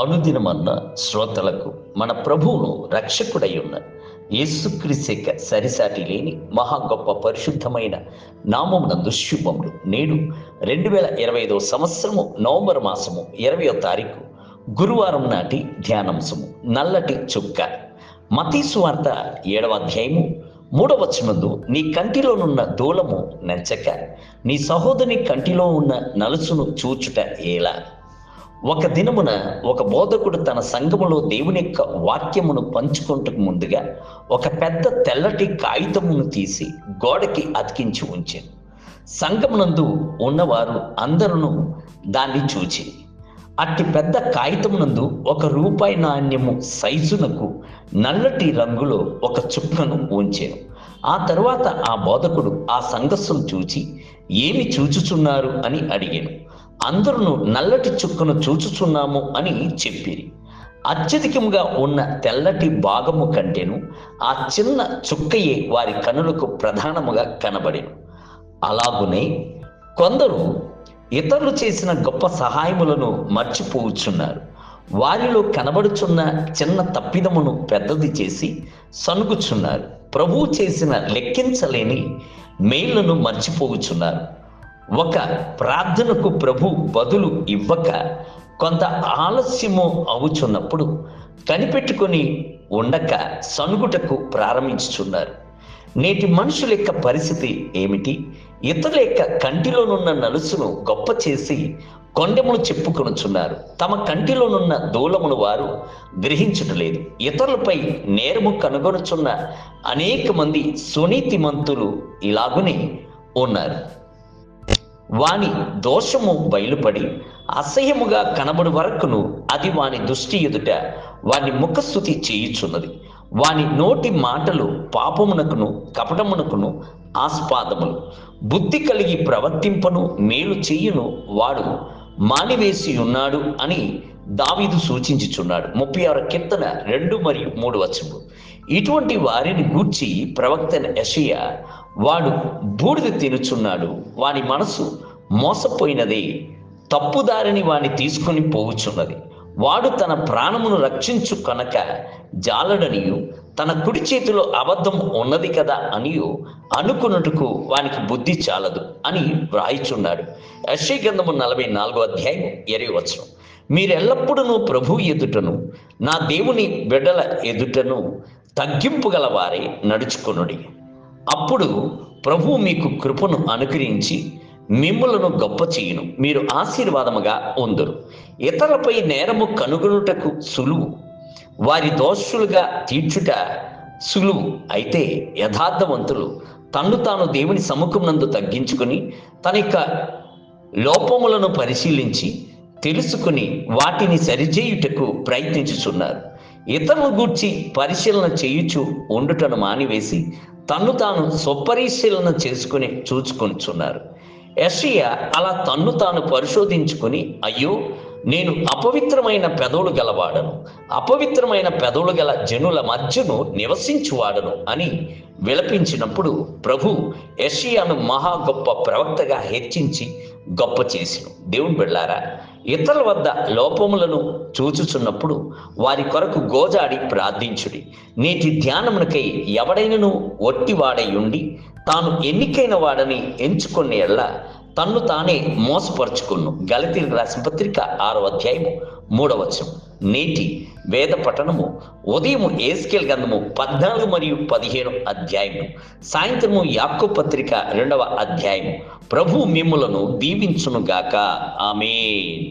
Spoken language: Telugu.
అనుదినమన్న శ్రోతలకు మన ప్రభువును రక్షకుడై ఉన్న యేసుక్రీస్తు సరిసాటి లేని మహా గొప్ప పరిశుద్ధమైన నామమునందు శుభములు. నేడు 2025 సంవత్సరము నవంబర్ మాసము 20వ తారీఖు గురువారం నాటి ధ్యానాంశము నల్లటి చుక్క. మత్తయి సువార్త 7వ అధ్యాయము 3వ వచనమందు, నీ కంటిలోనున్న దూలము నెంచక నీ సహోదరుని కంటిలో ఉన్న నలుసును చూచుట ఎలా? ఒక దినమున ఒక బోధకుడు తన సంఘములో దేవుని యొక్క వాక్యమును పంచుకుంటకు ముందుగా ఒక పెద్ద తెల్లటి కాగితమును తీసి గోడకి అతికించి ఉంచాను. సంఘమునందు ఉన్నవారు అందరూ దాన్ని చూచి, అట్టి పెద్ద కాగితమునందు ₹1 నాణ్యము సైజునకు నల్లటి రంగులో ఒక చుక్కను ఉంచాను. ఆ తరువాత ఆ బోధకుడు ఆ సంఘస్థులు చూచి, ఏమి చూచుచున్నారు అని అడిగాను. అందరూ నల్లటి చుక్కను చూచుచున్నాము అని చెప్పిరి. అత్యధికముగా ఉన్న తెల్లటి భాగము కంటేను ఆ చిన్న చుక్కయే వారి కనులకు ప్రధానముగా కనబడెను. అలాగునే కొందరు ఇతరులు చేసిన గొప్ప సహాయములను మర్చిపోవచ్చున్నారు. వారిలో కనబడుచున్న చిన్న తప్పిదమును పెద్దది చేసి సనుగుచున్నారు. ప్రభువు చేసిన లెక్కించలేని మేళ్లను మర్చిపోవచ్చున్నారు. ఒక ప్రార్థనకు ప్రభు బదులు ఇవ్వక కొంత ఆలస్యము అవుచున్నప్పుడు కనిపెట్టుకొని ఉండక సనుగుటకు ప్రారంభించుచున్నారు. నేటి మనుషుల యొక్క పరిస్థితి ఏమిటి? ఇతరుల యొక్క కంటిలోనున్న నలుసును గొప్ప చేసి కొండెములు చెప్పుకొనుచున్నారు. తమ కంటిలోనున్న దూలమును వారు గ్రహించుటలేదు. ఇతరులపై నేరము కనుగొనుచున్న అనేక మంది సునీతిమంతులు ఇలాగునే ఉన్నారు. వాని దోషము బయలుపడి అసహ్యముగా కనబడు వరకును అది వాని దృష్టి ఎదుట వాని ముఖస్థుతి చేయుచున్నది. వాని నోటి మాటలు పాపమునకును కపటమునకును ఆస్పాదములు. బుద్ధి కలిగి ప్రవర్తింపను మేలు చెయ్యును వాడు మానివేసి ఉన్నాడు అని దావీదు సూచించుచున్నాడు. 36వ కీర్తన 2 మరియు 3 వచనములు. ఇటువంటి వారిని గూర్చి ప్రవక్త యెషయా, వాడు బూడిద తినుచున్నాడు, వాని మనసు మోసపోయినదే, తప్పుదారిని వాని తీసుకొని పోవుచున్నది. వాడు తన ప్రాణమును రక్షించు కనుక జాలడనియు, తన కుడి చేతిలో అబద్ధం ఉన్నది కదా అనియు అనుకున్నట్టుకు వానికి బుద్ధి చాలదు అని వ్రాయిచున్నాడు. యెషయా గ్రంథము 44వ అధ్యాయము 20వ వచనం. మీరెల్లప్పుడూ ప్రభు ఎదుటను నా దేవుని బిడ్డల ఎదుటను తగ్గింపు గల వారే నడుచుకొనుడి. అప్పుడు ప్రభు మీకు కృపను అనుగ్రహించి మిమ్ములను గొప్ప చేయును, మీరు ఆశీర్వాదముగా ఉందురు. ఇతరులపై నేరము కనుగొనుటకు సులువు, వారి దోషులుగా తీర్చుట సులువు. అయితే యథార్థవంతులు తన్ను తాను దేవుని సముఖమునందు తగ్గించుకొని తన యొక్క లోపములను పరిశీలించి తెలుసుకుని వాటిని సరిచేయుటకు ప్రయత్నించుచున్నారు. ఇతరుల గూర్చి పరిశీలన చేయుచు ఉండుటను మానివేసి తన్ను తాను స్వపరిశీలన చేసుకుని చూచుకొనిచున్నారు. యెషయా అలా తన్ను తాను పరిశోధించుకుని, అయ్యో, నేను అపవిత్రమైన పెదవులు గలవాడను, అపవిత్రమైన పెదవులు గల జనుల మధ్యను నివసించువాడను అని విలపించినప్పుడు ప్రభు యెషయాను మహా గొప్ప ప్రవక్తగా హెచ్చించి గొప్ప చేసిను. దేవుని బిడ్డలారా, ఇతరుల వద్ద లోపములను చూచుచున్నప్పుడు వారి కొరకు గోజాడి ప్రార్థించుడి. నేటి ధ్యానమునకై ఎవడైనను ఒట్టివాడై ఉండి తాను ఎన్నికైన వాడని ఎంచుకునే ఎల్లా తన్ను తానే మోసపరుచుకును. గలతీయులకు రాసిన పత్రిక 6వ అధ్యాయము 3వ వచనం. నేటి వేద పఠనము ఉదయం యెహెజ్కేలు గ్రంథము 14 మరియు 15 అధ్యాయము, సాయంత్రము యాకోబు పత్రిక 2వ అధ్యాయము. ప్రభు మిమ్ములను దీవించునుగాక. ఆమేన్.